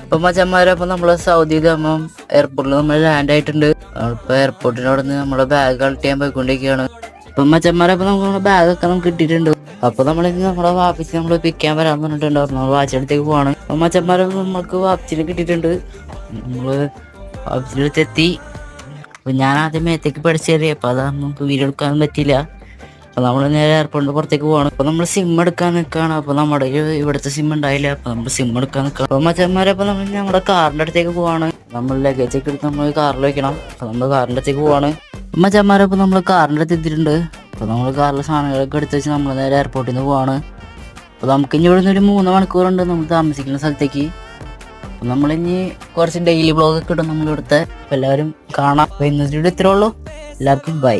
ഇപ്പൊ മച്ചന്മാരെ അപ്പൊ നമ്മള് സൗദി ദമ്മം എയർപോർട്ടിൽ നമ്മൾ ലാൻഡ് ആയിട്ടുണ്ട്. ഇപ്പൊ എയർപോർട്ടിന്റെ അവിടെ നിന്ന് നമ്മളെ ബാഗ് കളക്ട് ചെയ്യാൻ പോയിക്കൊണ്ടിരിക്കുകയാണ്. ഇപ്പൊ മച്ചന്മാരെ അപ്പൊ നമ്മുടെ ബാഗൊക്കെ നമുക്ക് കിട്ടിയിട്ടുണ്ട്. അപ്പൊ നമ്മളിന്ന് നമ്മുടെ വാപ്പിച്ച് നമ്മൾ പിക്ക് ചെയ്യാൻ വരാൻ പറഞ്ഞിട്ടുണ്ടായിരുന്നു. നമ്മൾ വാച്ചിടത്തേക്ക് പോവാണ്. അപ്പൊ മച്ചന്മാരെ നമുക്ക് വാപ്പിച്ചിന് കിട്ടിയിട്ടുണ്ട്. നമ്മള് വാപ്പിച്ചിലെത്തി. അപ്പൊ ഞാൻ ആദ്യം മേത്തേക്ക് പഠിച്ചേറി. അപ്പൊ അതാ നമുക്ക് വീഡിയോ എടുക്കാൻ പറ്റിയില്ല. അപ്പൊ നമ്മൾ നേരെ എയർപോർട്ടിന്റെ പുറത്തേക്ക് പോവാണ്. അപ്പൊ നമ്മൾ സിം എടുക്കാൻ നിൽക്കുകയാണ്. അപ്പൊ നമ്മുടെ ഇവിടുത്തെ സിം ഉണ്ടായില്ല. അപ്പൊ നമ്മൾ സിം എടുക്കാൻ നിൽക്കാം. അപ്പൊ മച്ചന്മാരെ അപ്പൊ നമ്മൾ നമ്മുടെ കാറിന്റെ അടുത്തേക്ക് പോവാണ്. നമ്മൾ ലഗേജ് ഒക്കെ എടുത്ത് നമ്മൾ കാറിൽ വെക്കണം. അപ്പൊ നമ്മൾ കാറിന്റെ അടുത്തേക്ക് പോവാണ്. മച്ചന്മാരെ അപ്പൊ നമ്മൾ കാറിന്റെ അടുത്ത് എത്തിയിട്ടുണ്ട്. അപ്പൊ നമ്മൾ കാറിലെ സാധനങ്ങളൊക്കെ എടുത്ത് വെച്ച് നമ്മൾ നേരെ എയർപോർട്ടിൽ നിന്ന് പോവാണ്. അപ്പൊ നമുക്ക് ഇനി ഇവിടുന്ന് ഒരു 3 മണിക്കൂറുണ്ട് നമ്മൾ താമസിക്കുന്ന സ്ഥലത്തേക്ക്. അപ്പൊ നമ്മളിനി കുറച്ച് ഡെയിലി വ്ളോഗ് ഒക്കെ ഇടും നമ്മളിവിടുത്തെ. അപ്പൊ എല്ലാവരും കാണാം. അപ്പൊ ഇന്നത്തെ ഇത്രേ ഉള്ളൂ. എല്ലാവർക്കും ബൈ.